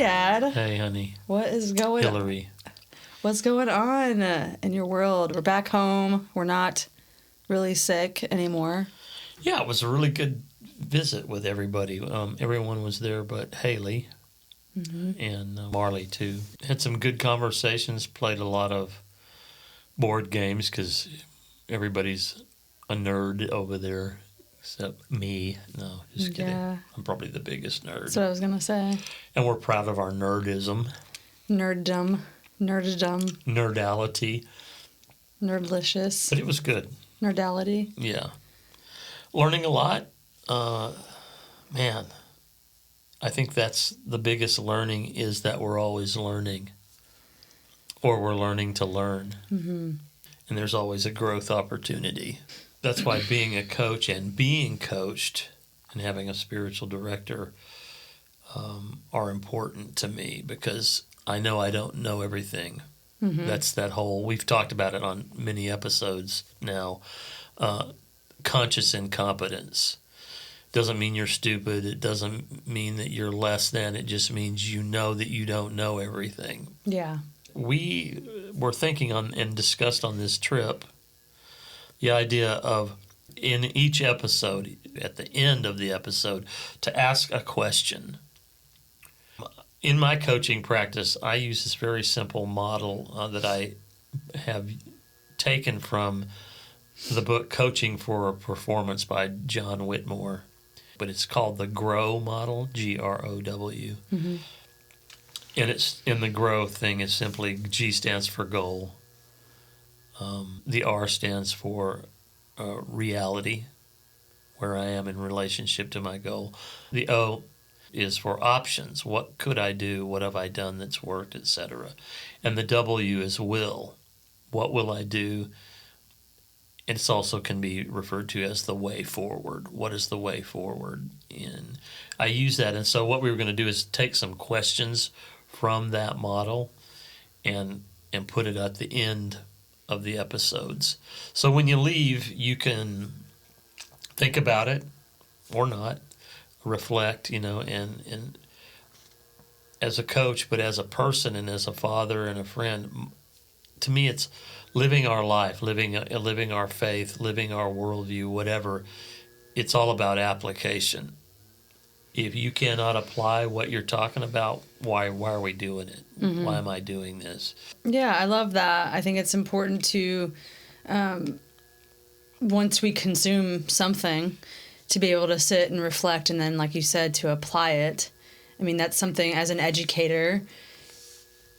Dad. Hey, honey. What's going on in your world? We're back home. We're not really sick anymore. Yeah, it was a really good visit with everybody. Everyone was there but Haley and Marley, too. Had some good conversations, played a lot of board games because everybody's a nerd over there except me. No, just kidding. Yeah. I'm probably the biggest nerd. That's what I was going to say. And we're proud of our nerdism. Nerddom. Nerdality. Nerdlicious. But it was good. Nerdality. Yeah. Learning a lot. Man, I think that's the biggest learning is that we're always learning. Or we're learning to learn. Mm-hmm. And there's always a growth opportunity. That's why being a coach and being coached and having a spiritual director are important to me because I know I don't know everything. Mm-hmm. That's that whole, we've talked about it on many episodes now, conscious incompetence. Doesn't mean you're stupid. It doesn't mean that you're less than. It just means you know that you don't know everything. Yeah. We were thinking on and discussed on this trip the idea of in each episode, at the end of the episode, to ask a question. In my coaching practice, I use this very simple model that I have taken from the book Coaching for Performance by John Whitmore. But it's called the GROW model, G-R-O-W. Mm-hmm. And it's in the GROW thing is simply G stands for goal. The R stands for reality, where I am in relationship to my goal. The O is for options. What could I do? What have I done that's worked, etc. And the W is will. What will I do? It also can be referred to as the way forward. What is the way forward? And I use that. And so what we were going to do is take some questions from that model and put it at the end of the episodes. So when you leave, you can think about it or not, reflect, and as a coach, but as a person and as a father and a friend, to me it's living our life, living our faith, living our worldview, whatever. It's all about application. If you cannot apply what you're talking about, why are we doing it? Mm-hmm. Why am I doing this? Yeah, I love that. I think it's important to, once we consume something, to be able to sit and reflect and then, like you said, to apply it. I mean, that's something as an educator,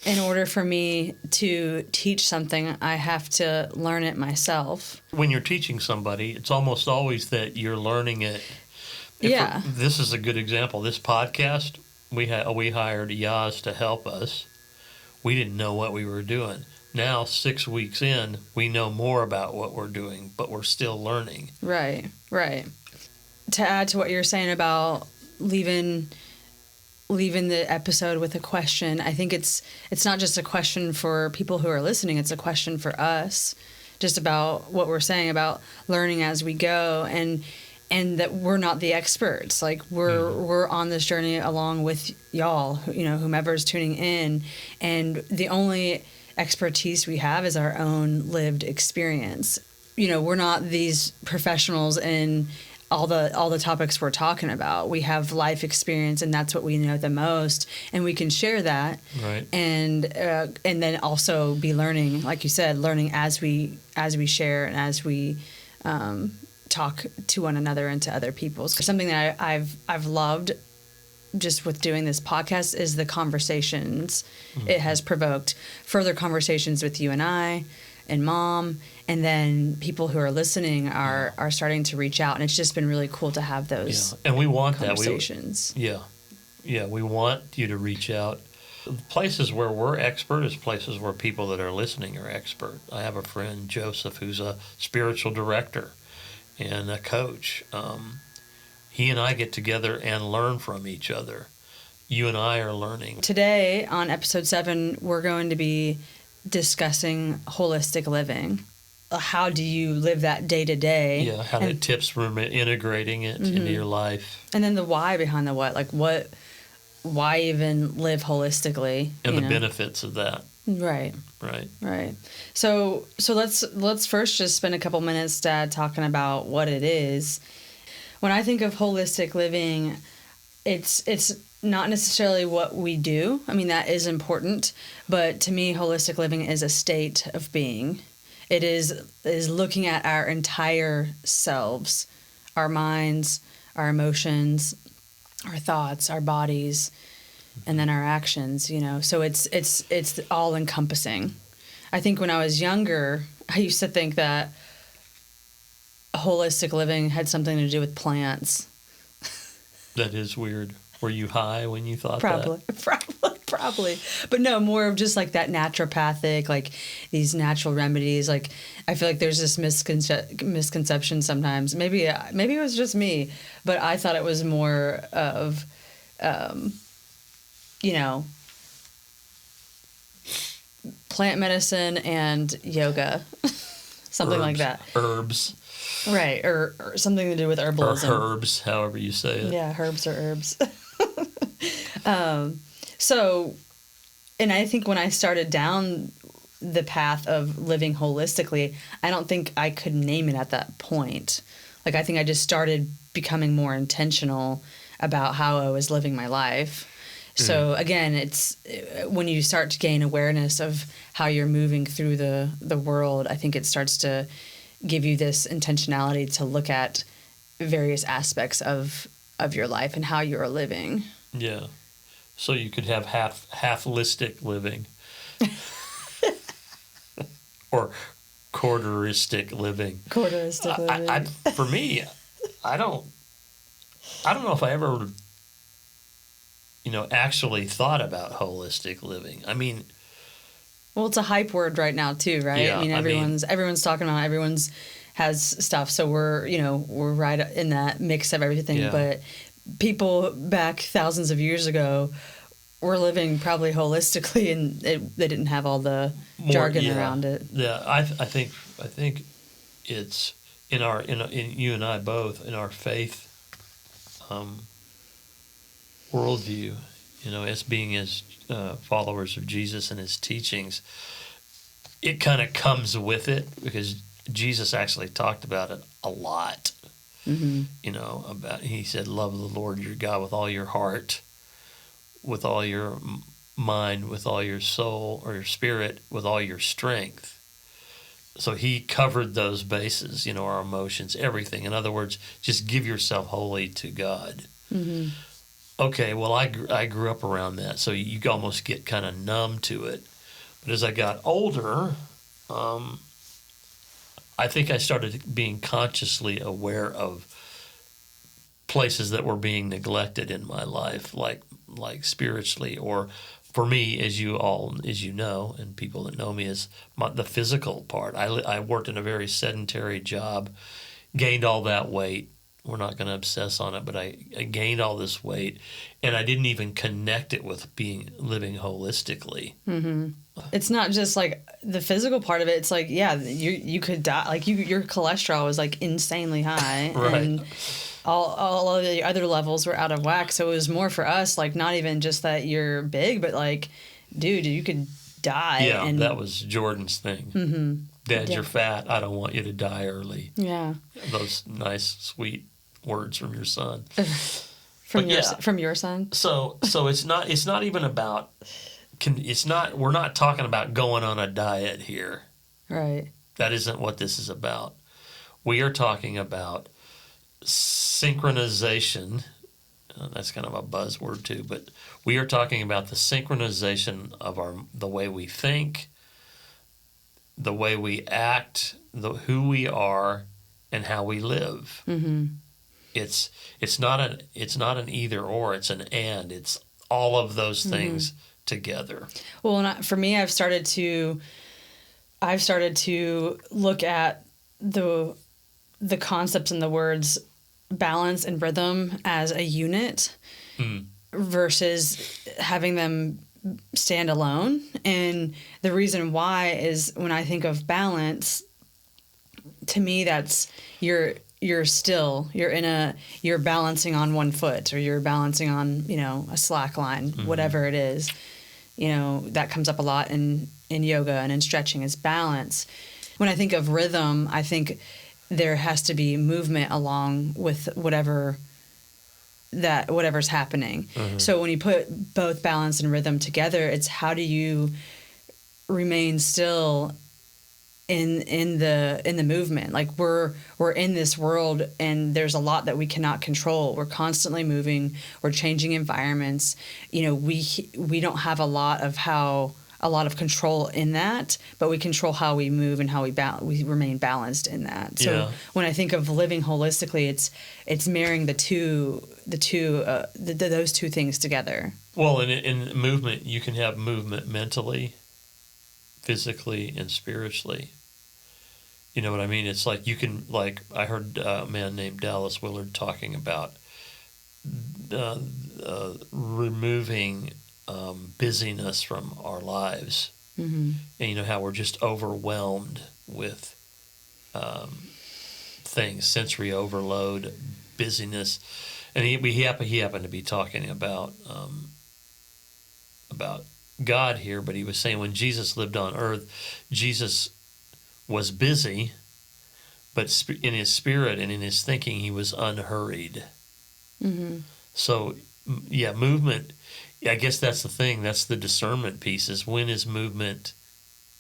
in order for me to teach something, I have to learn it myself. When you're teaching somebody, it's almost always that you're learning it. This is a good example. This podcast, we hired Yaz to help us. We didn't know what we were doing. Now, 6 weeks in, we know more about what we're doing, but we're still learning. Right. To add to what you're saying about leaving the episode with a question, I think it's not just a question for people who are listening, it's a question for us, just about what we're saying about learning as we go and that we're not the experts. Like we're on this journey along with y'all, whomever's tuning in, and the only expertise we have is our own lived experience. We're not these professionals in all the topics we're talking about. We have life experience, and that's what we know the most, and we can share that. Right. And then also be learning, like you said, learning as we share and as we talk to one another and to other people. Something that I've loved just with doing this podcast is the conversations it has provoked. Further conversations with you and I and Mom, and then people who are listening are starting to reach out, and it's just been really cool to have those and we want conversations. We want you to reach out. Places where we're expert is places where people that are listening are expert. I have a friend, Joseph, who's a spiritual director and a coach. He and I get together and learn from each other. You and I are learning. Today, on episode 7, we're going to be discussing holistic living. How do you live that day to day? Yeah, how the tips for integrating it into your life. And then the why behind the what. Like, what why even live holistically? And the benefits of that. Right. Right. So let's first just spend a couple minutes, Dad, talking about what it is. When I think of holistic living, it's not necessarily what we do. I mean, that is important, but to me, holistic living is a state of being. It is looking at our entire selves, our minds, our emotions, our thoughts, our bodies, and then our actions, So it's all encompassing. I think when I was younger, I used to think that holistic living had something to do with plants. That is weird. Were you high when you thought that? Probably. But no, more of just like that naturopathic, like these natural remedies. Like I feel like there's this misconception sometimes. Maybe it was just me, but I thought it was more of, plant medicine and yoga, something like that. Herbs. Right, or something to do with herbalism. Or herbs, however you say it. Yeah, herbs or herbs. And I think when I started down the path of living holistically, I don't think I could name it at that point. Like, I think I just started becoming more intentional about how I was living my life. So again, it's when you start to gain awareness of how you're moving through the world, I think it starts to give you this intentionality to look at various aspects of your life and how you're living. Yeah. So you could have half-listic living. Or quarteristic living. Quarteristic living. For me, I don't know if I ever actually thought about holistic living. I mean, well, it's a hype word right now too, right? Yeah, I mean, everyone's talking about it. Everyone's has stuff, so we're right in that mix of everything. Yeah. But people back thousands of years ago were living probably holistically, and they didn't have all the jargon around it. Yeah, I think it's in you and I both in our faith worldview, as followers of Jesus and his teachings, it kind of comes with it because Jesus actually talked about it a lot. Mm-hmm. He said, love the Lord your God with all your heart, with all your mind, with all your soul or your spirit, with all your strength. So he covered those bases, our emotions, everything. In other words, just give yourself wholly to God. Mm-hmm. Okay, well, I grew up around that, so you almost get kind of numb to it. But as I got older, I think I started being consciously aware of places that were being neglected in my life, like spiritually, or for me, as you know, and people that know me, is the physical part. I worked in a very sedentary job, gained all that weight. We're not going to obsess on it, but I gained all this weight, and I didn't even connect it with living holistically. Mm-hmm. It's not just like the physical part of it. It's like, yeah, you could die. Like your cholesterol was like insanely high, right. And all of the other levels were out of whack. So it was more for us, like not even just that you're big, but like, dude, you could die. Yeah, and that was Jordan's thing. Mm-hmm. Dad, you're fat. I don't want you to die early. Yeah, those nice, sweet words from your son. From your son. So it's not even about. We're not talking about going on a diet here. Right. That isn't what this is about. We are talking about synchronization. That's kind of a buzzword too, but we are talking about the synchronization of the way we think, the way we act, who we are, and how we live. Mm-hmm. It's not an either or. It's an and. It's all of those things together. Well, and for me, I've started to look at the concepts and the words balance and rhythm as a unit versus having them stand alone. And the reason why is when I think of balance, to me, that's you're you're still, you're balancing on one foot, or you're balancing on, a slack line, whatever it is, that comes up a lot in yoga and in stretching is balance. When I think of rhythm, I think there has to be movement along with whatever's happening. So when you put both balance and rhythm together, it's how do you remain still in the movement. Like we're in this world, and there's a lot that we cannot control. We're constantly moving. We're changing environments. We don't have a lot of control in that, but we control how we move and how we remain balanced in that. So when I think of living holistically, it's marrying those two things together. Well, in movement, you can have movement mentally, physically, and spiritually. You know what I mean? It's like you can, like I heard a man named Dallas Willard talking about removing busyness from our lives. And how we're just overwhelmed with things, sensory overload, busyness. And he happened to be talking about God here, but he was saying when Jesus lived on earth, Jesus was busy, but in his spirit and in his thinking, he was unhurried. So, movement, I guess that's the thing. That's the discernment piece, is when is movement,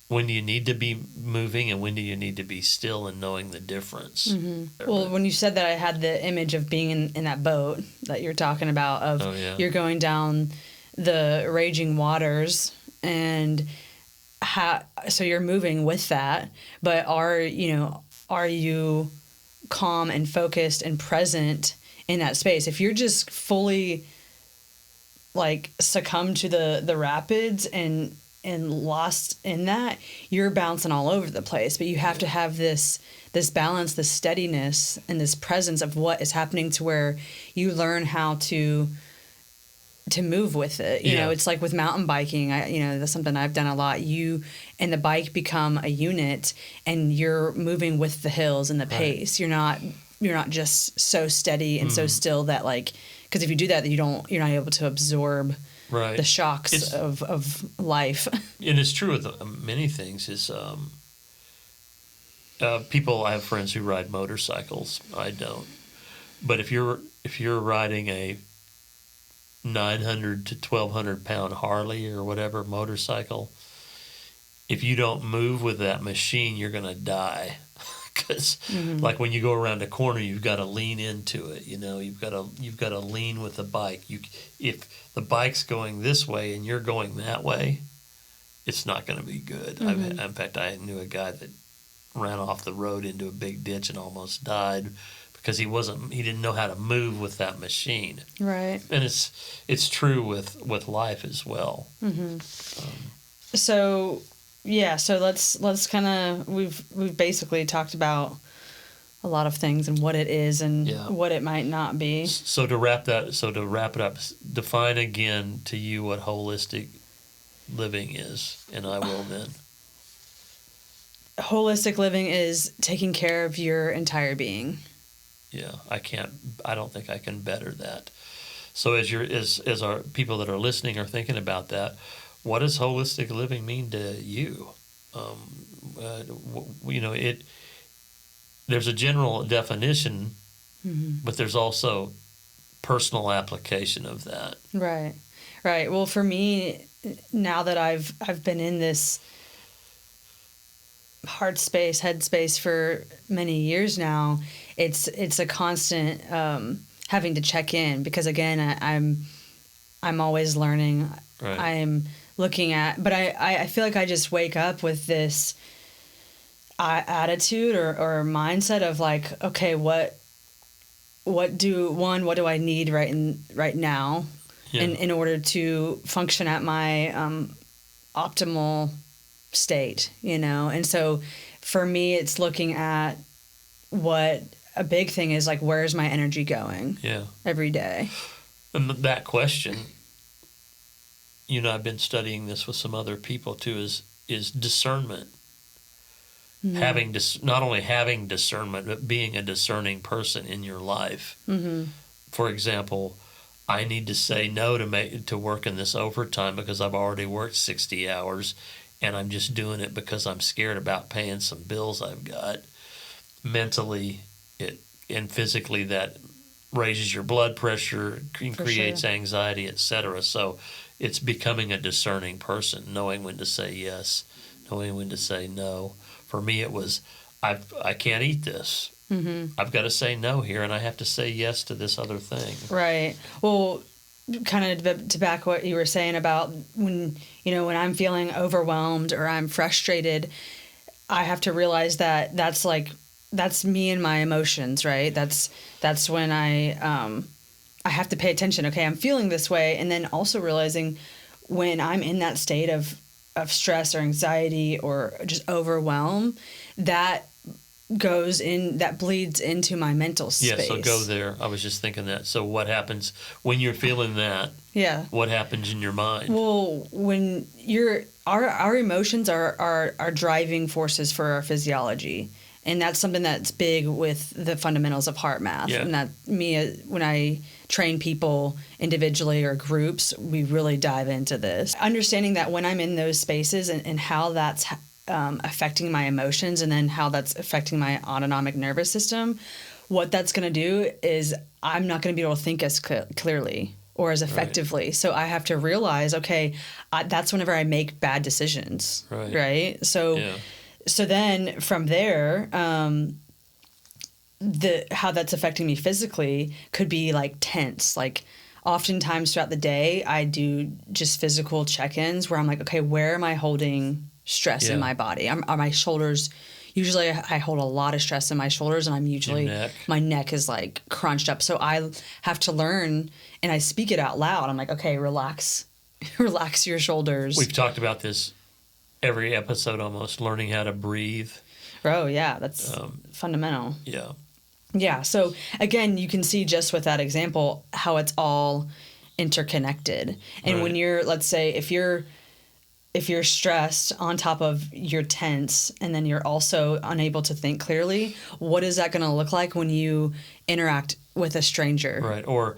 when do you need to be moving and when do you need to be still and knowing the difference? Well, when you said that, I had the image of being in that boat that you're talking about, of you're going down the raging waters, and so you're moving with that, but are you calm and focused and present in that space? If you're just fully like succumb to the rapids and lost in that, you're bouncing all over the place. But you have to have this balance, this steadiness, and this presence of what is happening, to where you learn how to move with it. You know, it's like with mountain biking, that's something I've done a lot. You and the bike become a unit, and you're moving with the hills and the pace. You're not just so steady and so still that, like, because if you do that, you're not able to absorb the shocks of life. And it's true with many things. Is people, I have friends who ride motorcycles. I don't. But if you're riding a 900 to 1,200 pound Harley or whatever motorcycle, if you don't move with that machine, you're going to die. Because like when you go around a corner, you've got to lean into it. You've got to lean with the bike. If the bike's going this way and you're going that way, it's not going to be good. In fact, I knew a guy that ran off the road into a big ditch and almost died because he didn't know how to move with that machine. Right. And it's true with life as well. So let's kind of, we've basically talked about a lot of things and what it is and what it might not be. So to wrap it up, define again to you what holistic living is, and I will then. Holistic living is taking care of your entire being. Yeah, I don't think I can better that. So as our people that are listening are thinking about that, what does holistic living mean to you? There's a general definition, but there's also personal application of that. Right. Well, for me, now that I've been in this heart space, head space for many years now, it's a constant having to check in, because again, I'm always learning. Right. I'm looking at, but I feel like I just wake up with this attitude or mindset of like, okay, what do I need right now in order to function at my optimal state, and so for me it's looking at what a big thing is, like, where's my energy going every day. And that question, I've been studying this with some other people too, is discernment. not only having discernment, but being a discerning person in your life. For example, I need to say no to working this overtime because I've already worked 60 hours and I'm just doing it because I'm scared about paying some bills I've got. Mentally and physically, that raises your blood pressure, creates anxiety, etc. So it's becoming a discerning person, knowing when to say yes, knowing when to say no. For me, it was, I can't eat this. I've got to say no here, and I have to say yes to this other thing. Right. Well, kind of to back what you were saying about when I'm feeling overwhelmed or I'm frustrated, I have to realize that that's me and my emotions, right? That's when I have to pay attention. Okay, I'm feeling this way, and then also realizing when I'm in that state of stress or anxiety or just overwhelm, that bleeds into my mental space. Yeah, so go there. I was just thinking that. So what happens when you're feeling that? Yeah. What happens in your mind? Well, when our emotions are driving forces for our physiology. And that's something that's big with the fundamentals of heart math. Yeah. And that when I train people individually or groups, we really dive into this. Understanding that when I'm in those spaces and how that's affecting my emotions and then how that's affecting my autonomic nervous system, what that's going to do is I'm not going to be able to think as clearly or as effectively. Right. So I have to realize, okay, that's whenever I make bad decisions. Right? So... Yeah. So then from there, how that's affecting me physically could be like tense. Like oftentimes throughout the day, I do just physical check-ins where I'm like, okay, where am I holding stress in my body? Are my shoulders? Usually I hold a lot of stress in my shoulders, and my neck is like crunched up. So I have to learn, and I speak it out loud. I'm like, okay, relax your shoulders. We've talked about this every episode almost, learning how to breathe. Oh, yeah, that's fundamental. Yeah. Yeah, so again, you can see just with that example how it's all interconnected. And when you're, let's say, if you're stressed on top of you're tense and then you're also unable to think clearly, what is that going to look like when you interact with a stranger? Right, or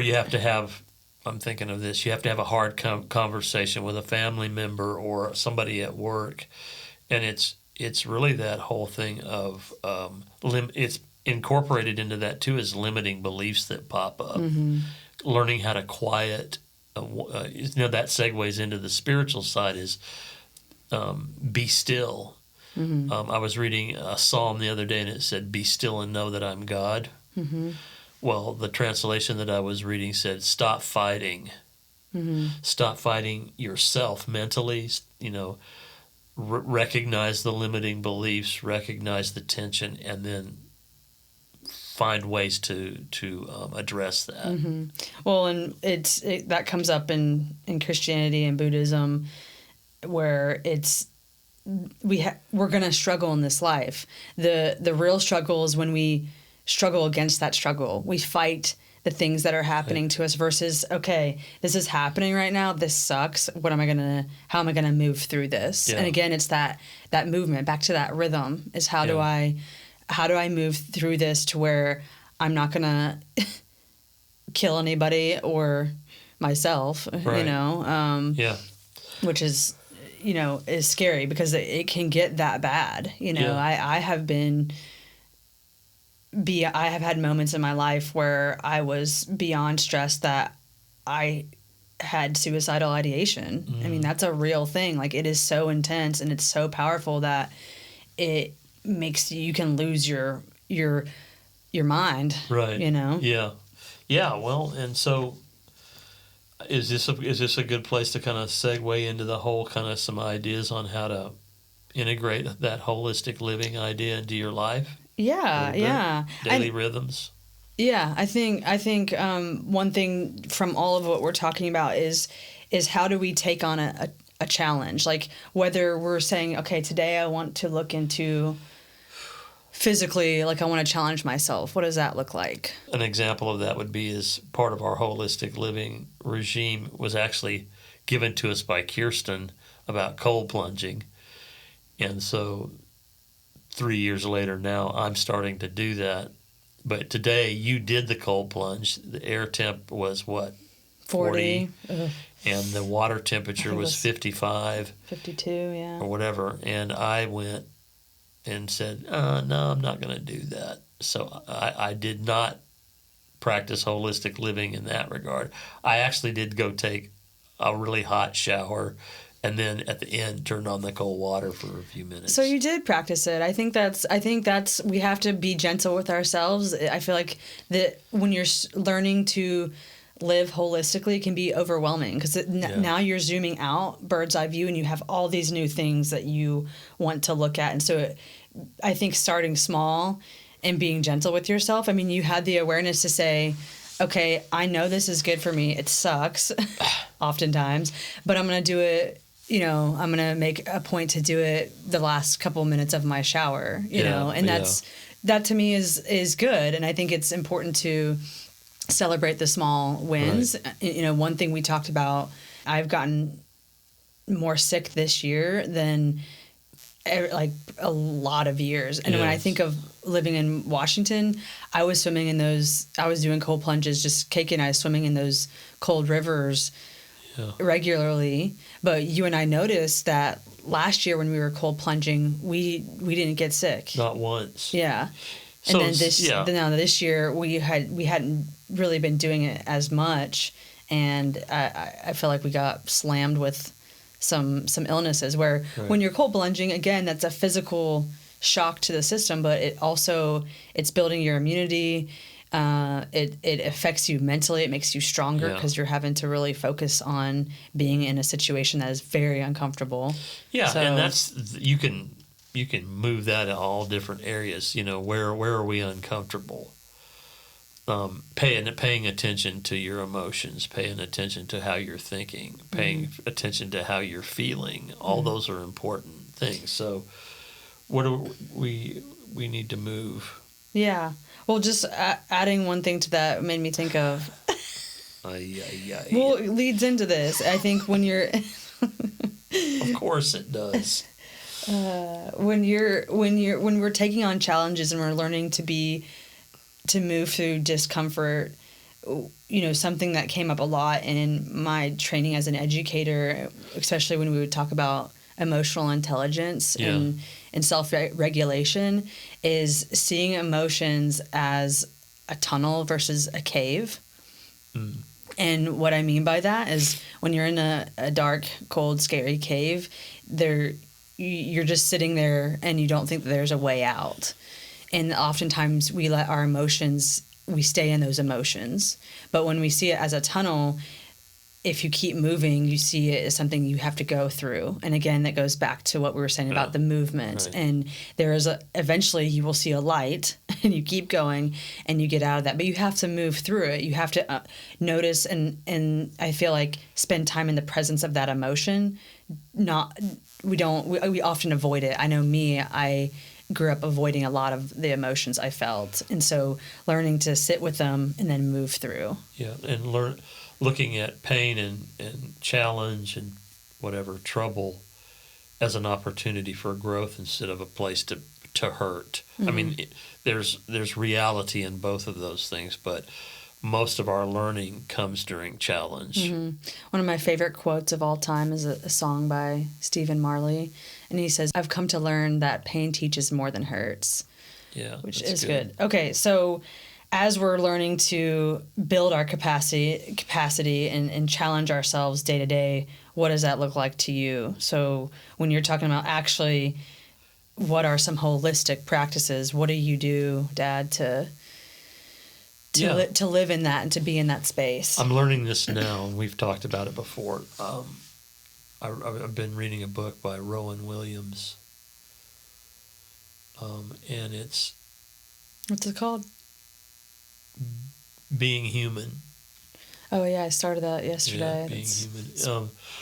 you have to have... I'm thinking of this. You have to have a hard conversation with a family member or somebody at work, and it's really that whole thing of it's incorporated into that too is limiting beliefs that pop up. Learning how to quiet. That segues into the spiritual side is be still. I was reading a psalm the other day, and it said, "Be still and know that I'm God." Well, the translation that I was reading said, stop fighting. Stop fighting yourself mentally, recognize the limiting beliefs, recognize the tension, and then find ways to address that. Well, and that comes up in Christianity and Buddhism, where we're going to struggle in this life. The real struggle is when we struggle against that struggle. We fight the things that are happening to us versus, okay, this is happening right now. This sucks. How am I going to move through this? Yeah. And again, it's that movement back to that rhythm is how do I move through this to where I'm not going to kill anybody or myself, which is, is scary because it can get that bad. I have had moments in my life where I was beyond stressed that I had suicidal ideation. I mean, that's a real thing. Like, it is so intense and it's so powerful that it makes you can lose your mind. Right. Yeah. Yeah. Well, and so is this a good place to kind of segue into the whole kind of some ideas on how to integrate that holistic living idea into your life? Yeah. Daily rhythms. Yeah, I think one thing from all of what we're talking about is how do we take on a challenge? Like whether we're saying, okay, today I want to look into physically, like I want to challenge myself. What does that look like? An example of that would be is part of our holistic living regime was actually given to us by Kirsten about cold plunging. And so 3 years later now, I'm starting to do that. But today you did the cold plunge. The air temp was what? 40. And the water temperature was 55. 52, yeah. Or whatever. And I went and said, no, I'm not going to do that. So I did not practice holistic living in that regard. I actually did go take a really hot shower and then at the end turned on the cold water for a few minutes. So you did practice it. I think that's we have to be gentle with ourselves. I feel like that when you're learning to live holistically, it can be overwhelming because now you're zooming out, bird's eye view, and you have all these new things that you want to look at. And so I think starting small and being gentle with yourself. I mean, you had the awareness to say, okay, I know this is good for me. It sucks oftentimes, but I'm going to do it. I'm going to make a point to do it the last couple minutes of my shower, you know, and that to me is good. And I think it's important to celebrate the small wins. Right. One thing we talked about, I've gotten more sick this year than like a lot of years. And when I think of living in Washington, I was doing cold plunges, just Kiki and I swimming in those cold rivers regularly. But you and I noticed that last year when we were cold plunging, we didn't get sick. Not once. Yeah. So and then this year we hadn't really been doing it as much, and I feel like we got slammed with some illnesses where when you're cold plunging, again, that's a physical shock to the system, but it's building your immunity. It affects you mentally. It makes you stronger because you're having to really focus on being in a situation that is very uncomfortable. Yeah, so, and that's you can move that in all different areas. Where are we uncomfortable? Paying attention to your emotions, paying attention to how you're thinking, paying attention to how you're feeling. All those are important things. So, what do we need to move? Yeah. Well, just adding one thing to that made me think of. Well, it leads into this. I think when you're. Of course, it does. When we're taking on challenges and we're learning to move through discomfort, something that came up a lot in my training as an educator, especially when we would talk about emotional intelligence and self-regulation, is seeing emotions as a tunnel versus a cave. And what I mean by that is when you're in a dark, cold, scary cave, you're just sitting there and you don't think that there's a way out. And oftentimes we let our emotions, we stay in those emotions. But when we see it as a tunnel, if you keep moving, you see it as something you have to go through. And again, that goes back to what we were saying about the movement. Right. And eventually you will see a light and you keep going and you get out of that. But you have to move through it. You have to notice and I feel like spend time in the presence of that emotion. We often avoid it. I know me, I grew up avoiding a lot of the emotions I felt. And so learning to sit with them and then move through. Yeah, and looking at pain and challenge and whatever, trouble as an opportunity for growth instead of a place to hurt. I mean, there's reality in both of those things, but most of our learning comes during challenge. One of my favorite quotes of all time is a song by Stephen Marley, and he says, "I've come to learn that pain teaches more than hurts." Yeah, which is good. Okay, so as we're learning to build our capacity and challenge ourselves day to day, what does that look like to you? So when you're talking about actually, what are some holistic practices? What do you do, Dad, to live in that and to be in that space? I'm learning this now, and we've talked about it before. I've been reading a book by Rowan Williams, and it's... What's it called? Being Human. Oh, yeah, I started that yesterday. Yeah, Being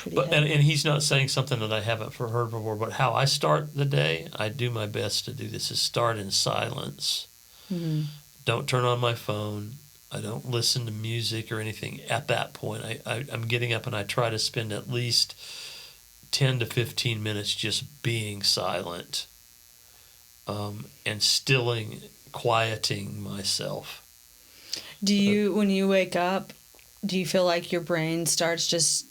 Human. And he's not saying something that I haven't heard before, but how I start the day, I do my best to do this, is start in silence. Mm-hmm. Don't turn on my phone. I don't listen to music or anything at that point. I'm getting up and I try to spend at least 10 to 15 minutes just being silent. and quieting myself. Do you, when you wake up, do you feel like your brain starts just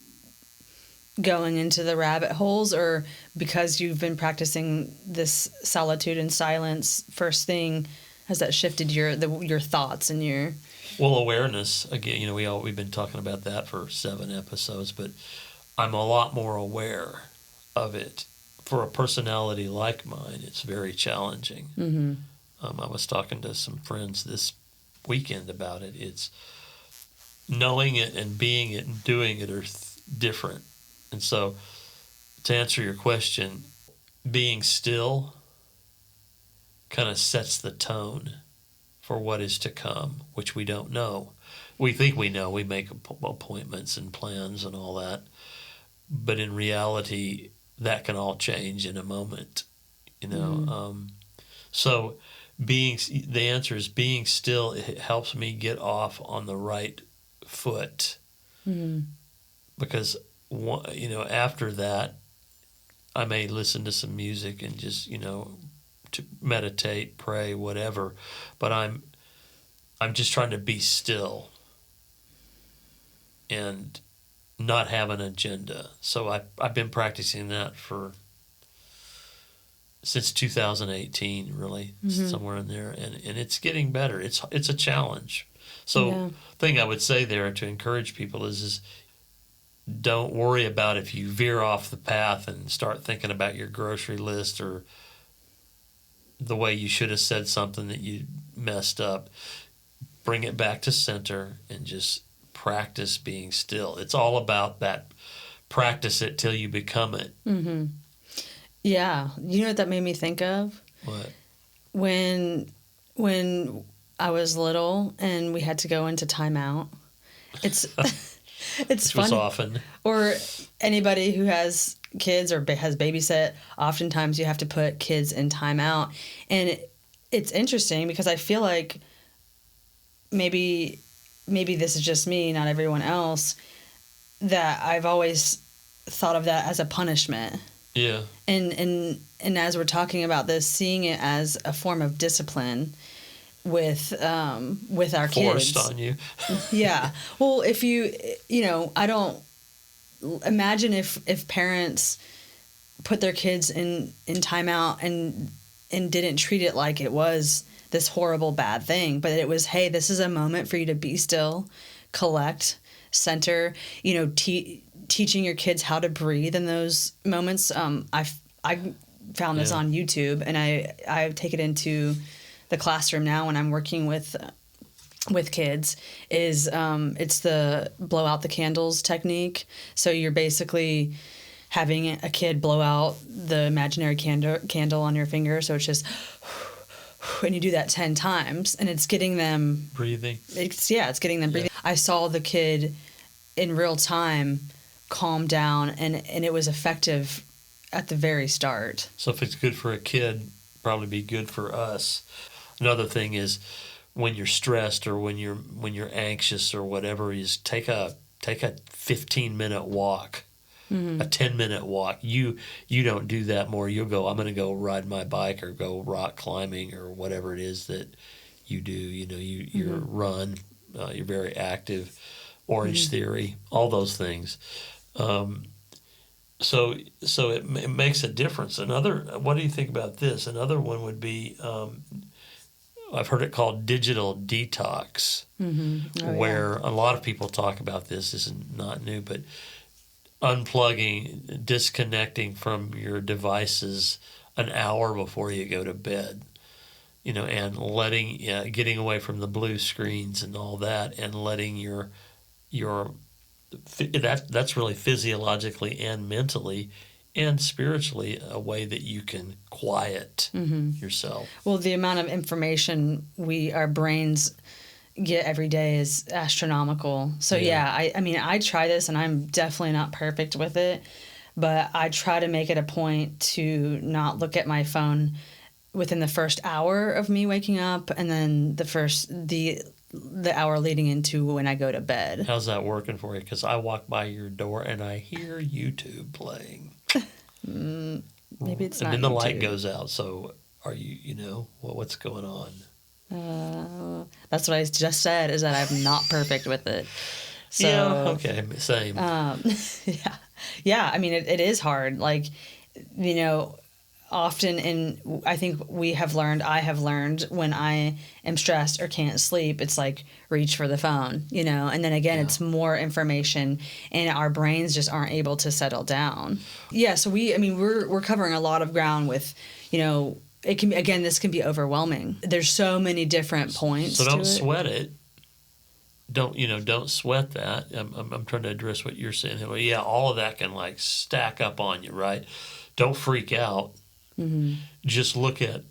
going into the rabbit holes, or because you've been practicing this solitude and silence first thing, has that shifted your thoughts and your... Well, awareness, again, we've been talking about that for 7 episodes, but I'm a lot more aware of it. For a personality like mine, it's very challenging. Mm-hmm. I was talking to some friends this weekend about it. It's knowing it and being it and doing it are different. And so, to answer your question, being still kind of sets the tone for what is to come, which we don't know. We think we know. We make appointments and plans and all that. But in reality, that can all change in a moment, Mm-hmm. So the answer is being still. It helps me get off on the right foot. Mm-hmm. Because, after that, I may listen to some music and just, to meditate, pray, whatever. But I'm just trying to be still and not have an agenda. So I've been practicing that since 2018, really, Mm-hmm. somewhere in there, and it's getting better. It's a challenge. So thing I would say there to encourage people is don't worry about if you veer off the path and start thinking about your grocery list or the way you should have said something that you messed up. Bring it back to center and just practice being still. It's all about that. Practice it till you become it. Mm-hmm. Yeah. You know what that made me think of? What? When I was little and we had to go into timeout. It's Which funny. was often. Or anybody who has kids or has babysit, oftentimes you have to put kids in timeout. And it's interesting because I feel like maybe this is just me, not everyone else, that I've always thought of that as a punishment. Yeah. And as we're talking about this, seeing it as a form of discipline with our kids. Forced on you. Yeah. Well, if I don't imagine if parents put their kids in timeout and didn't treat it like it was this horrible bad thing, but it was, hey, this is a moment for you to be still, collect, center, teaching your kids how to breathe in those moments. I found this on YouTube, and I take it into the classroom now when I'm working with kids. Is it's the blow out the candles technique. So you're basically having a kid blow out the imaginary candle on your finger. So it's just, and you do that 10 times, and it's getting them breathing. It's getting them breathing. I saw the kid in real time calm down, and it was effective at the very start. So if it's good for a kid, probably be good for us. Another thing is when you're stressed or when you're anxious or whatever, is take a 15-minute walk. Mm-hmm. A 10-minute walk. You don't do that more. You'll go, I'm going to go ride my bike or go rock climbing or whatever it is that you do. You run. You're very active. Orange Theory, all those things. So it makes a difference. What do you think about this? Another one would be, I've heard it called digital detox, where a lot of people talk about this. This is not new, but unplugging, disconnecting from your devices an hour before you go to bed, and getting away from the blue screens and all that, and letting that's really physiologically and mentally and spiritually a way that you can quiet yourself. Well, the amount of information our brains get every day is astronomical. So I try this, and I'm definitely not perfect with it, but I try to make it a point to not look at my phone within the first hour of me waking up, and then the hour leading into when I go to bed. How's that working for you? Because I walk by your door and I hear YouTube playing. Maybe it's not. And then the YouTube. light goes out, so Are you, what's going on? That's what I just said, is that I'm not perfect with it. So, yeah, okay, same. Yeah. Yeah, I mean, it is hard. Like, often I think I have learned when I am stressed or can't sleep, it's like reach for the phone, and then again, it's more information and our brains just aren't able to settle down. Yeah. So we're covering a lot of ground with, this can be overwhelming. There's so many different points. So don't to it. Sweat it. Don't sweat that. I'm trying to address what you're saying, Hilary. Yeah, all of that can like stack up on you, right? Don't freak out. Mm-hmm. Just look at,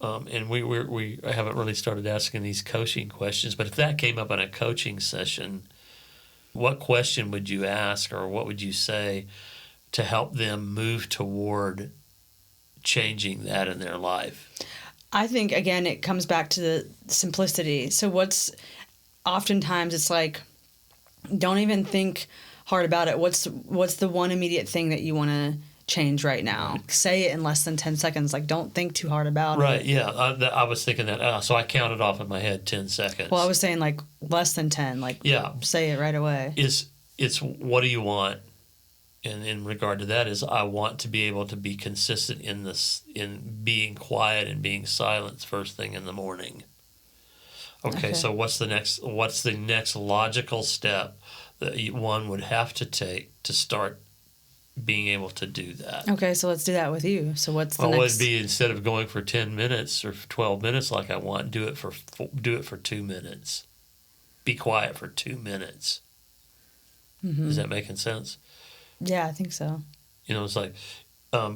and I haven't really started asking these coaching questions, but if that came up in a coaching session, what question would you ask, or what would you say to help them move toward changing that in their life? I think, again, it comes back to the simplicity. So oftentimes it's like, don't even think hard about it. What's the one immediate thing that you want to change right now? Right. Say it in less than 10 seconds. Like, don't think too hard about it. Right, yeah. I was thinking that. So I counted off in my head 10 seconds. Well, I was saying like less than 10. Like, yeah. Say it right away. It's what do you want? And in regard to that is, I want to be able to be consistent in being quiet and being silent first thing in the morning. Okay, so what's the next logical step that one would have to take to start being able to do that? Okay, so let's do that with you. So what's the next? Well, it'd be, instead of going for 10 minutes or 12 minutes like I want, do it for 2 minutes. Be quiet for 2 minutes. Mm-hmm. Is that making sense? Yeah, I think so. It's like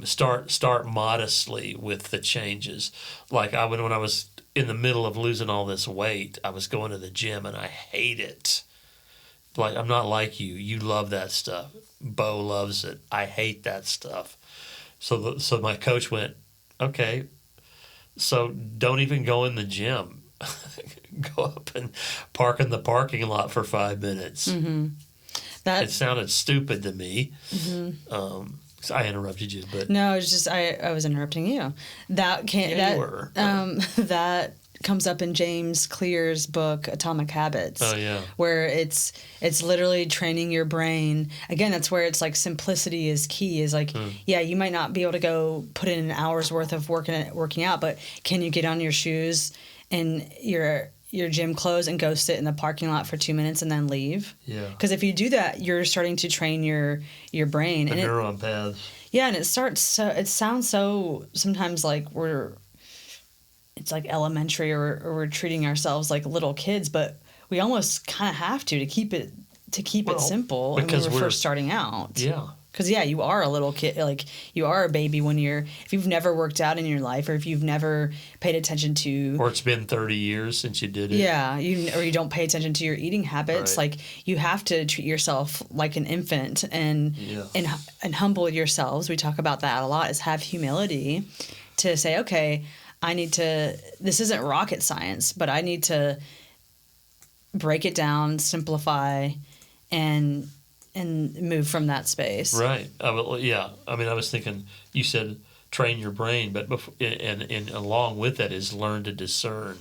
start modestly with the changes. Like when I was in the middle of losing all this weight, I was going to the gym and I hate it. Like, I'm not like you. You love that stuff. Bo loves it. I hate that stuff. So my coach went, okay, so don't even go in the gym. Go up and park in the parking lot for 5 minutes. Mm-hmm. It sounded stupid to me. Mm-hmm. I interrupted you, but no, it's just I was interrupting you. That comes up in James Clear's book Atomic Habits. Oh yeah, where it's literally training your brain. Again, that's where it's like simplicity is key. Is like, yeah, you might not be able to go put in an hour's worth of working out, but can you get on your shoes and your gym clothes and go sit in the parking lot for 2 minutes and then leave? Yeah. Because if you do that, you're starting to train your brain. The neuron paths. Yeah, and it sounds so sometimes like it's like elementary or we're treating ourselves like little kids, but we almost kind of have to keep it simple because when we're first starting out. Yeah. Because, yeah, you are a little kid, like you are a baby if you've never worked out in your life, or if you've never paid attention to. Or it's been 30 years since you did it. Yeah, or you don't pay attention to your eating habits. Right. Like, you have to treat yourself like an infant and humble yourselves. We talk about that a lot, is have humility to say, okay, this isn't rocket science, but I need to break it down, simplify, and move from that space. Right. I was thinking, you said train your brain, but and along with that is learn to discern.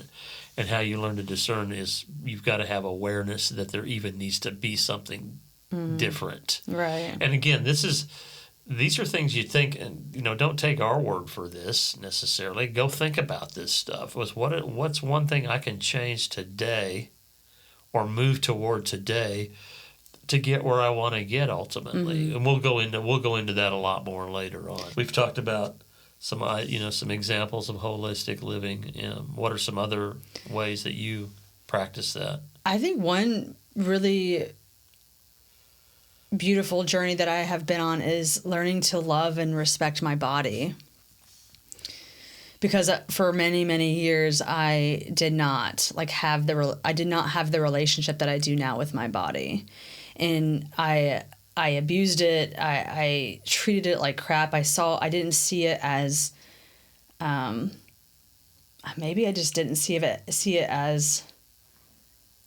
And how you learn to discern is you've got to have awareness that there even needs to be something different. Right. And again, these are things you think, and don't take our word for this necessarily. Go think about this stuff. What's one thing I can change today or move toward today to get where I want to get ultimately? Mm-hmm. And we'll go into that a lot more later on. We've talked about some examples of holistic living. What are some other ways that you practice that? I think one really beautiful journey that I have been on is learning to love and respect my body. Because for many, many years, I did not have the relationship that I do now with my body. And I abused it. I treated it like crap. I didn't see it as, maybe I just didn't see it as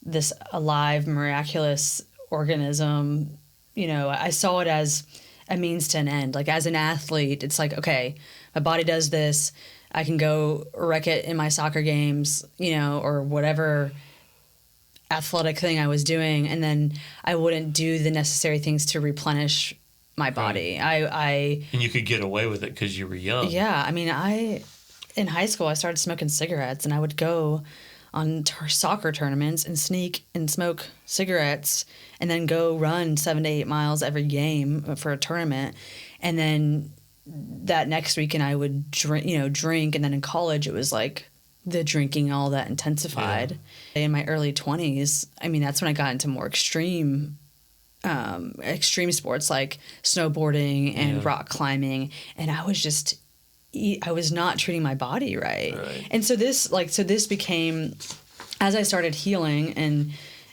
this alive, miraculous organism. I saw it as a means to an end. Like, as an athlete, it's like, okay, my body does this. I can go wreck it in my soccer games, you know, or whatever athletic thing I was doing, and then I wouldn't do the necessary things to replenish my body. Right. And you could get away with it because you were young. Yeah, I mean, in high school I started smoking cigarettes, and I would go on soccer tournaments and sneak and smoke cigarettes, and then go run 7 to 8 miles every game for a tournament, and then that next weekend I would drink, and then in college it was like the drinking, all that intensified. Yeah. In my early 20s, I mean, that's when I got into more extreme sports like snowboarding and rock climbing, and I was not treating my body right. And so this became, as I started healing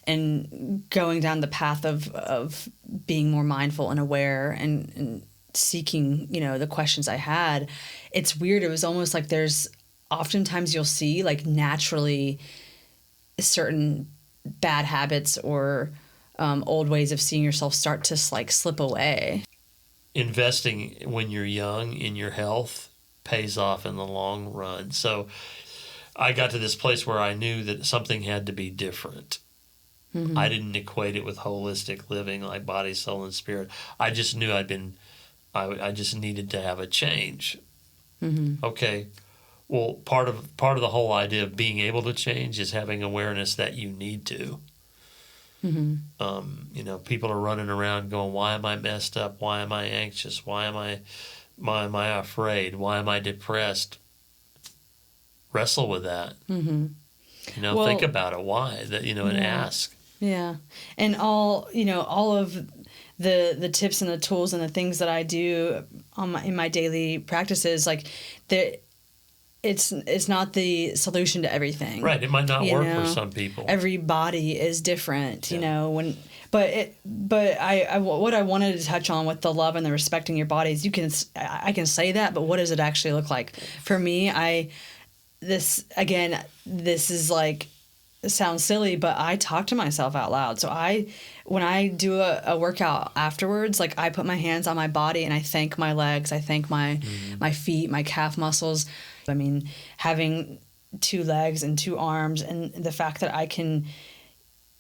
and going down the path of being more mindful and aware and seeking, you know, the questions I had. It's weird. It was almost like there's oftentimes you'll see like naturally certain bad habits or old ways of seeing yourself start to like slip away. Investing when you're young in your health pays off in the long run. So I got to this place where I knew that something had to be different. Mm-hmm. I didn't equate it with holistic living, like body, soul, and spirit. I just knew I just needed to have a change. Mm-hmm. Okay. Well, part of the whole idea of being able to change is having awareness that you need to. Mm-hmm. You know, people are running around going, "Why am I messed up? Why am I anxious? Why am I afraid? Why am I depressed?" Wrestle with that. Mm-hmm. You know, think about it. Why that? You know, and ask. Yeah, and all of the tips and the tools and the things that I do in my daily practices, like it's not the solution to everything. Right. It might not work for some people. Every body is different, you know, but what I wanted to touch on with the love and the respecting your bodies, I can say that, but what does it actually look like? For me, this is like, it sounds silly, but I talk to myself out loud. So when I do a workout afterwards, like I put my hands on my body and I thank my legs, I thank my feet, my calf muscles. I mean, having 2 legs and 2 arms, and the fact that I can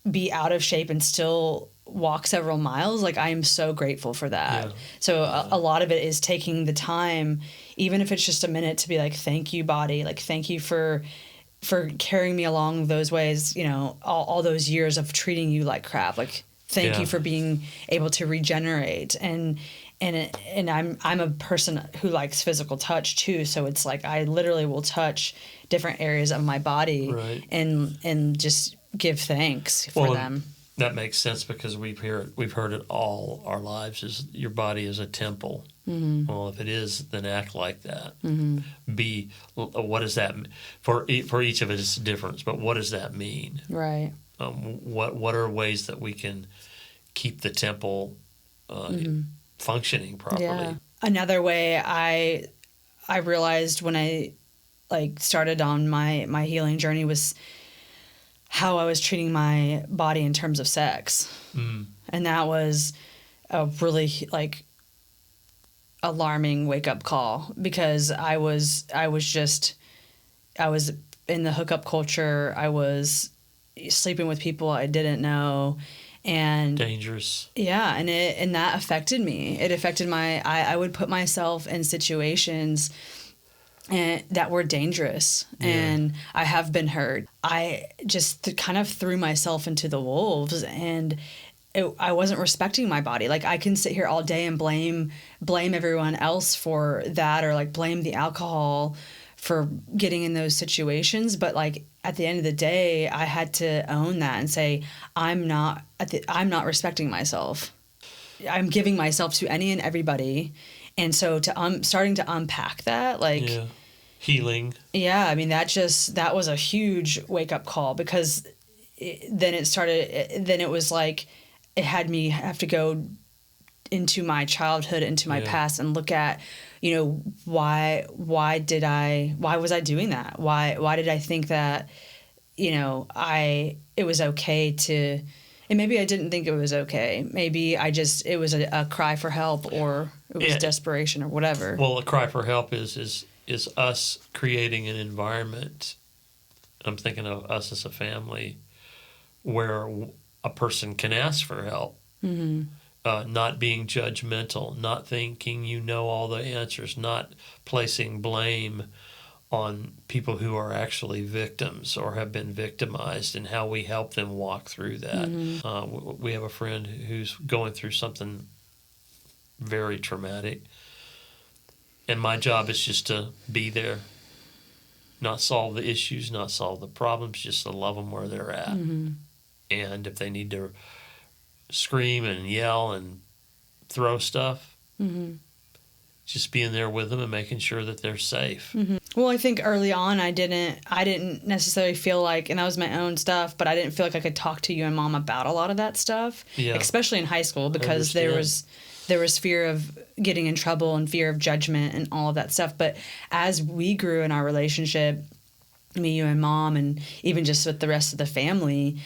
be out of shape and still walk several miles, like I am so grateful for that. Yeah. So a lot of it is taking the time, even if it's just a minute, to be like, thank you, body, like thank you for carrying me along those ways, you know, all those years of treating you like crap. Like, thank you for being able to regenerate. And I'm a person who likes physical touch too. So it's like, I literally will touch different areas of my body and just give thanks for them. That makes sense, because we've heard it all our lives, is your body is a temple. Mm-hmm. Well, if it is, then act like that. Mm-hmm. What does that mean? For each of it, it's different, but what does that mean? Right. What are ways that we can keep the temple functioning properly? Yeah. Another way I realized when I started on my healing journey was how I was treating my body in terms of sex. And that was a really alarming wake-up call, because I was in the hookup culture. I was sleeping with people I didn't know, and dangerous. Yeah, and that affected me. It affected I would put myself in situations that were dangerous, and I have been hurt. I just kind of threw myself into the wolves, and I wasn't respecting my body. Like, I can sit here all day and blame everyone else for that, or like blame the alcohol for getting in those situations. But like, at the end of the day, I had to own that and say, I'm not respecting myself. I'm giving myself to any and everybody. And so starting to unpack that, healing. Yeah, I mean, that was a huge wake up call, because then it was like, it had me have to go into my childhood, into my past, and look at, you know, why was I doing that? Why did I think that, you know, it was okay to, and maybe I didn't think it was okay. Maybe it was a cry for help, or it was desperation, or whatever. Well, a cry for help is is us creating an environment, I'm thinking of us as a family, where a person can ask for help. Mm-hmm. Not being judgmental, not thinking you know all the answers, not placing blame on people who are actually victims or have been victimized, and how we help them walk through that. Mm-hmm. We have a friend who's going through something very traumatic, and my job is just to be there, not solve the issues, not solve the problems, just to love them where they're at. Mm-hmm. And if they need to scream and yell and throw stuff, mm-hmm. just being there with them and making sure that they're safe. Mm-hmm. Well, I think early on I didn't necessarily feel like, and that was my own stuff, but I didn't feel like I could talk to you and Mom about a lot of that stuff, especially in high school, because there was fear of getting in trouble and fear of judgment and all of that stuff. But as we grew in our relationship, me, you, and Mom, and even just with the rest of the family,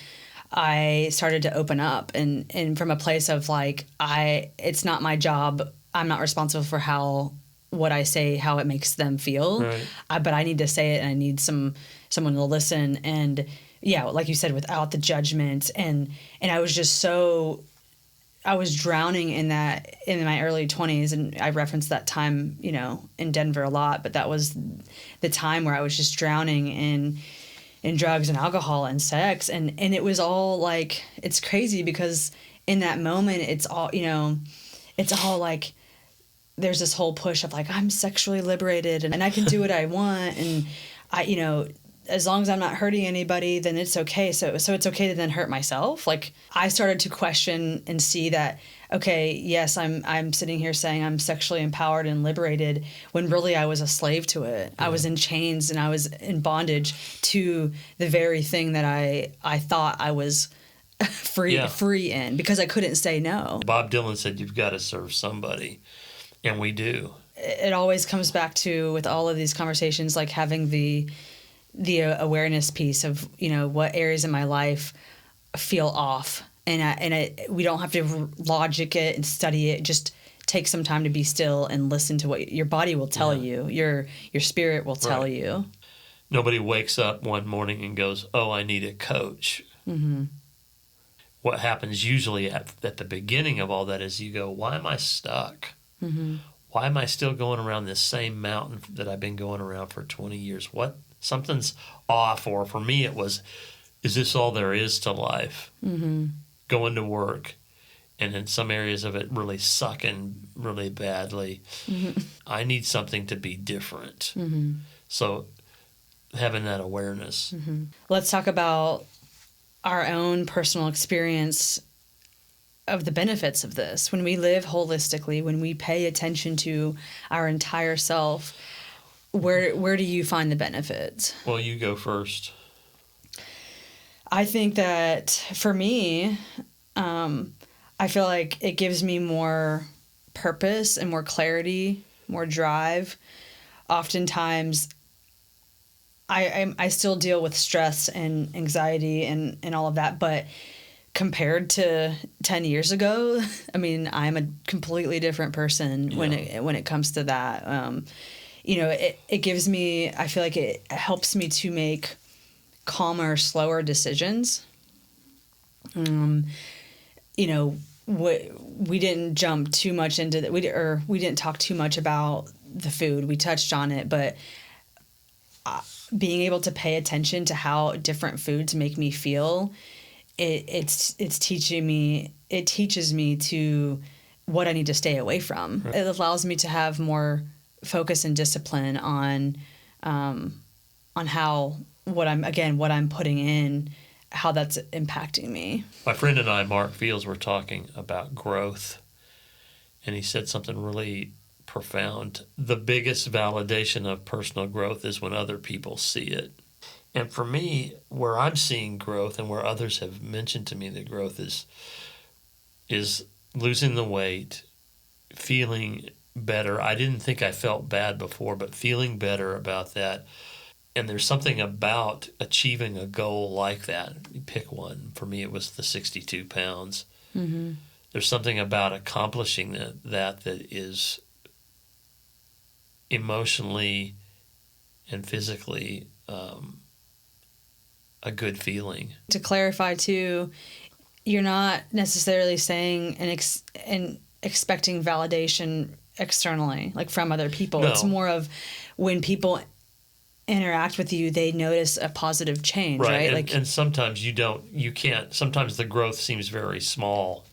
I started to open up and from a place of like, it's not my job. I'm not responsible for what I say, how it makes them feel. Right. But I need to say it, and I need someone to listen. And yeah, like you said, without the judgment. And I was just I was drowning in that in my early 20s. And I referenced that time, in Denver a lot, but that was the time where I was just drowning in drugs and alcohol and sex. And it was all like, it's crazy because in that moment, it's all like, there's this whole push of like, I'm sexually liberated and I can do what I want. And as long as I'm not hurting anybody, then it's okay. So it's okay to then hurt myself. Like, I started to question and see that, okay, yes, I'm sitting here saying I'm sexually empowered and liberated when really I was a slave to it. Yeah. I was in chains and I was in bondage to the very thing that I thought I was free in, because I couldn't say no. Bob Dylan said, you've got to serve somebody. And we do. It always comes back to, with all of these conversations, like having the awareness piece of, what areas in my life feel off. And we don't have to logic it and study it. Just take some time to be still and listen to what your body will tell you. Your spirit will tell you. Nobody wakes up one morning and goes, oh, I need a coach. Mm-hmm. What happens usually at the beginning of all that is you go, why am I stuck? Mm-hmm. Why am I still going around this same mountain that I've been going around for 20 years? Something's off. Or for me, it was, is this all there is to life? Mm-hmm. Going to work, and in some areas of it really sucking really badly. Mm-hmm. I need something to be different. Mm-hmm. So having that awareness. Mm-hmm. Let's talk about our own personal experience of the benefits of this. When we live holistically, when we pay attention to our entire self, where do you find the benefits? Well, you go first. I think that for me, I feel like it gives me more purpose and more clarity, more drive. Oftentimes, I still deal with stress and anxiety and all of that, but compared to 10 years ago, I mean, I'm a completely different person when it comes to that. It gives me, I feel like it helps me to make calmer, slower decisions. We didn't jump too much into that. We didn't talk too much about the food. We touched on it, but being able to pay attention to how different foods make me feel, it teaches me to what I need to stay away from. Right. It allows me to have more focus and discipline on how what I'm putting in, how that's impacting me. My friend and I, Mark Fields, were talking about growth, and he said something really profound. The biggest validation of personal growth is when other people see it. And for me, where I'm seeing growth and where others have mentioned to me that growth is losing the weight, feeling better. I didn't think I felt bad before, but feeling better about that. And there's something about achieving a goal like that. You pick one. For me, it was the 62 pounds. Mm-hmm. There's something about accomplishing that is emotionally and physically a good feeling. To clarify too, you're not necessarily saying and expecting validation externally, like from other people. No. It's more of when people interact with you, they notice a positive change, right? And sometimes you can't. Sometimes the growth seems very small.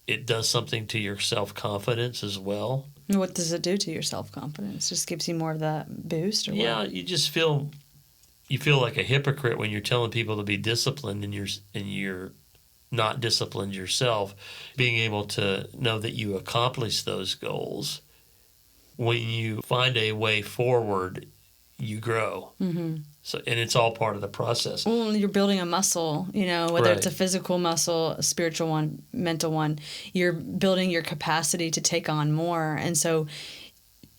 It does something to your self-confidence as well. What does it do to your self-confidence? Just gives you more of that boost? Or Yeah, what? you just feel like a hypocrite when you're telling people to be disciplined and you're not disciplined yourself. Being able to know that you accomplish those goals, when you find a way forward, you grow. Mm-hmm. So, and it's all part of the process. Well, you're building a muscle, whether it's a physical muscle, a spiritual one, mental one. You're building your capacity to take on more. And so,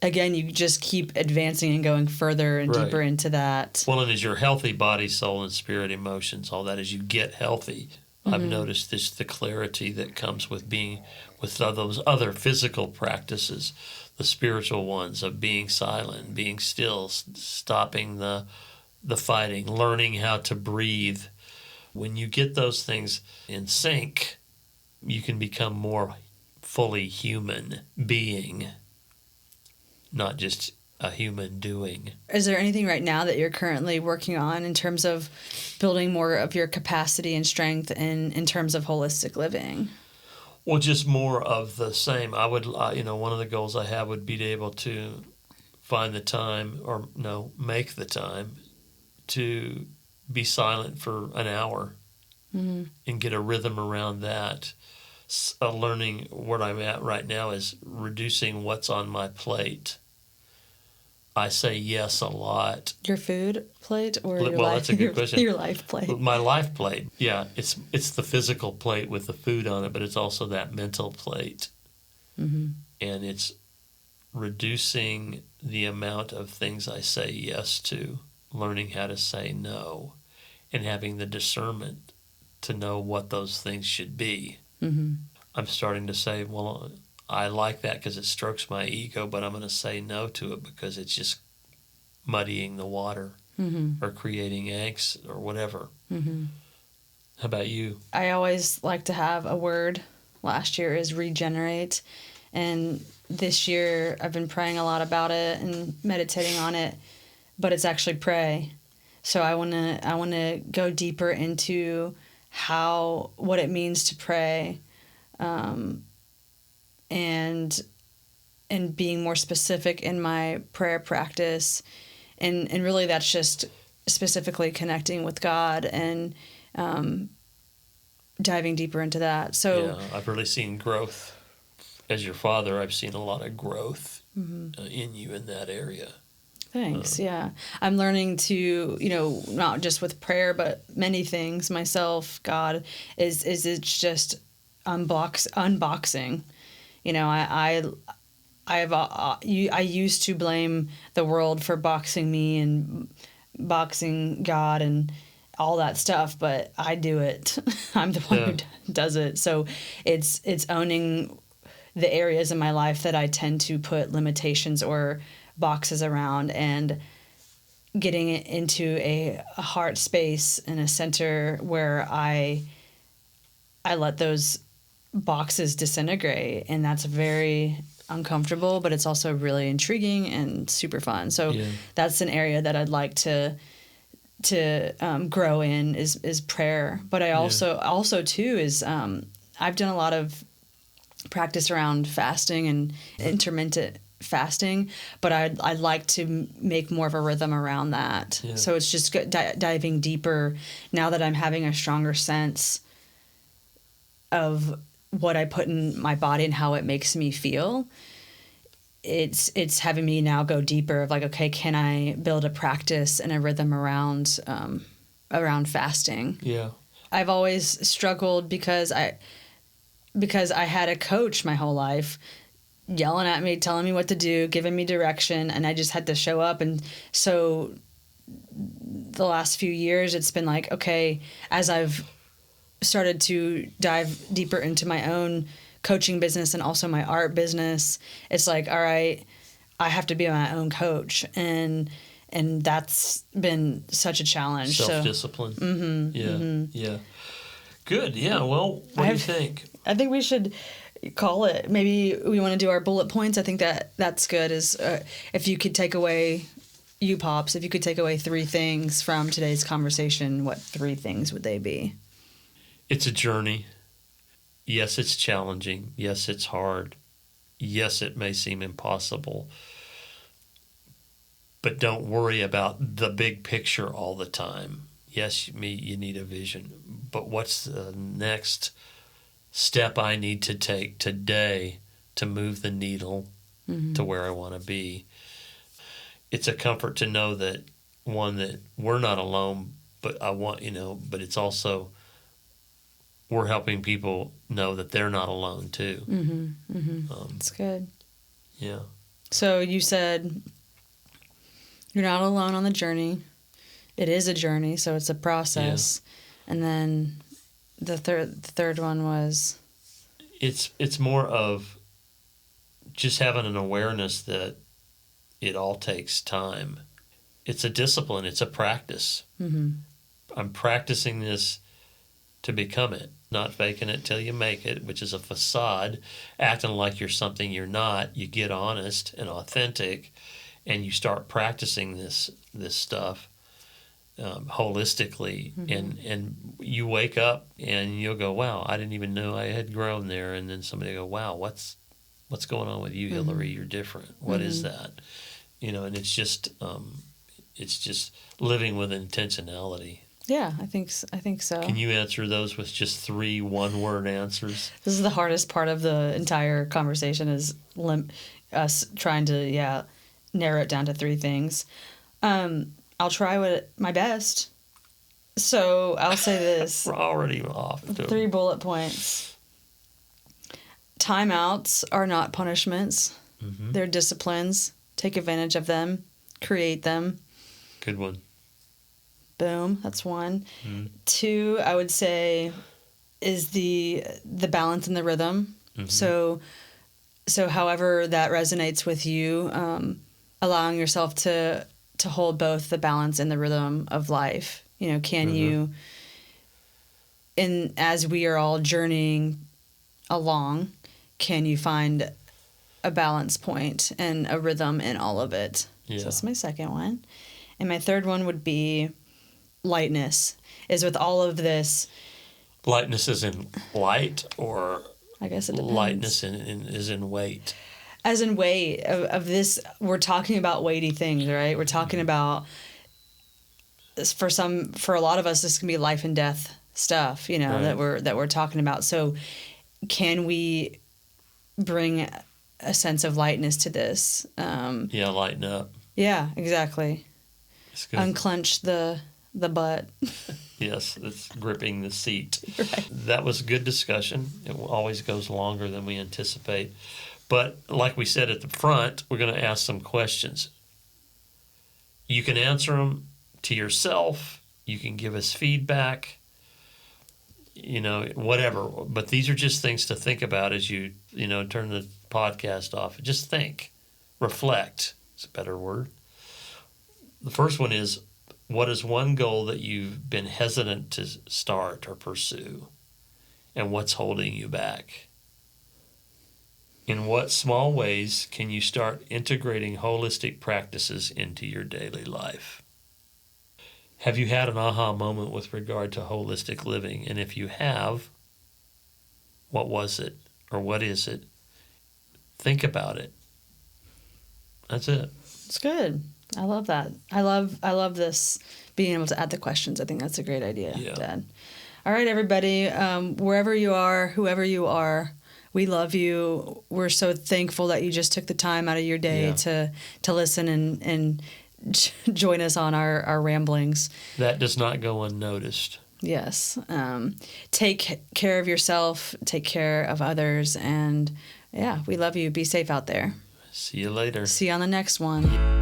again, you just keep advancing and going further and deeper into that. Well, and as your healthy body, soul, and spirit, emotions, all that, as you get healthy, I've noticed the clarity that comes with being with those other physical practices, the spiritual ones of being silent, being still, stopping the fighting, learning how to breathe. When you get those things in sync, you can become more fully human being, not just a human doing. Is there anything right now that you're currently working on in terms of building more of your capacity and strength in terms of holistic living? Well, just more of the same. I would, one of the goals I have would be to able to find the time, make the time to be silent for an hour and get a rhythm around that. Learning where I'm at right now is reducing what's on my plate. I say yes a lot. Your food plate or your that's a good question. Your life plate. My life plate, yeah. It's the physical plate with the food on it, but it's also that mental plate. Mm-hmm. And it's reducing the amount of things I say yes to, learning how to say no, and having the discernment to know what those things should be. Mm-hmm. I'm starting to say, well, I like that because it strokes my ego, but I'm going to say no to it because it's just muddying the water or creating angst or whatever. Mm-hmm. How about you? I always like to have a word. Last year is regenerate. And this year I've been praying a lot about it and meditating on it, but it's actually pray. So I want to go deeper into what it means to pray. And being more specific in my prayer practice. And really that's just specifically connecting with God and diving deeper into that. So yeah, I've really seen growth. As your father, I've seen a lot of growth in you in that area. Thanks, yeah. I'm learning to, not just with prayer, but many things myself, God, is it's just unboxing. I used to blame the world for boxing me and boxing God and all that stuff, but I do it. I'm the one who does it. So it's owning the areas in my life that I tend to put limitations or boxes around and getting it into a heart space and a center where I let those boxes disintegrate, and that's very uncomfortable, but it's also really intriguing and super fun. So that's an area that I'd like to grow in is prayer. But I also too is I've done a lot of practice around fasting and intermittent fasting, but I'd like to make more of a rhythm around that. Yeah. So it's just diving deeper now that I'm having a stronger sense of what I put in my body and how it makes me feel. It's having me now go deeper of like, okay, can I build a practice and a rhythm around fasting? Yeah. I've always struggled because I had a coach my whole life yelling at me, telling me what to do, giving me direction, and I just had to show up. And so the last few years it's been like, okay, as I've started to dive deeper into my own coaching business and also my art business, it's like, all right, I have to be my own coach and and that's been such a challenge. Self-discipline. Yeah. Good. Yeah. Well, what do you think? I think we should call it. Maybe we want to do our bullet points. I think that's good. Is if you could take away, you Pops, if you could take away 3 things from today's conversation, what 3 things would they be? It's a journey. Yes, it's challenging. Yes, it's hard. Yes, it may seem impossible. But don't worry about the big picture all the time. Yes, you need a vision. But what's the next step I need to take today to move the needle to where I want to be? It's a comfort to know that, one, that we're not alone, but but it's also we're helping people know that they're not alone too. That's good. Yeah. So you said you're not alone on the journey. It is a journey, so it's a process. Yeah. And then the third one was? It's more of just having an awareness that it all takes time. It's a discipline. It's a practice. I'm practicing this to become it, not faking it till you make it, which is a facade, acting like you're something you're not. You get honest and authentic, and you start practicing this stuff holistically, and you wake up and you'll go, wow, I didn't even know I had grown there. And then somebody will go, wow, what's going on with you, Hilary? You're different. What is that? And it's just living with intentionality. Yeah, I think so. Can you answer those with just 3 one-word answers? This is the hardest part of the entire conversation, is us trying to narrow it down to 3 things. I'll try my best. So I'll say this. We're already off. 3 bullet points. Timeouts are not punishments. They're disciplines. Take advantage of them. Create them. Good one. Boom. That's 1. 2, I would say, is the balance and the rhythm. So however that resonates with you, allowing yourself to hold both the balance and the rhythm of life. Can you, as we are all journeying along, can you find a balance point and a rhythm in all of it? Yeah. So that's my second one. And my third one would be lightness. Is with all of this. Lightness is in light, or I guess it depends. Lightness is in weight. As in weight of this, we're talking about weighty things, right? We're talking about, for a lot of us, this can be life and death stuff, right, that we're talking about. So can we bring a sense of lightness to this? Lighten up. Yeah, exactly. Unclench the butt. Yes, it's gripping the seat. Right. That was good discussion. It always goes longer than we anticipate. But like we said at the front, we're going to ask some questions. You can answer them to yourself. You can give us feedback, whatever. But these are just things to think about as you turn the podcast off. Just think. Reflect is a better word. The first one is, what is one goal that you've been hesitant to start or pursue? And what's holding you back? In what small ways can you start integrating holistic practices into your daily life? Have you had an aha moment with regard to holistic living? And if you have, what was it, or what is it? Think about it. That's it. It's good. I love that. I love this, being able to add the questions. I think that's a great idea, Dad. All right, everybody, wherever you are, whoever you are, we love you. We're so thankful that you just took the time out of your day to listen and join us on our ramblings. That does not go unnoticed. Yes. Take care of yourself. Take care of others. And, we love you. Be safe out there. See you later. See you on the next one.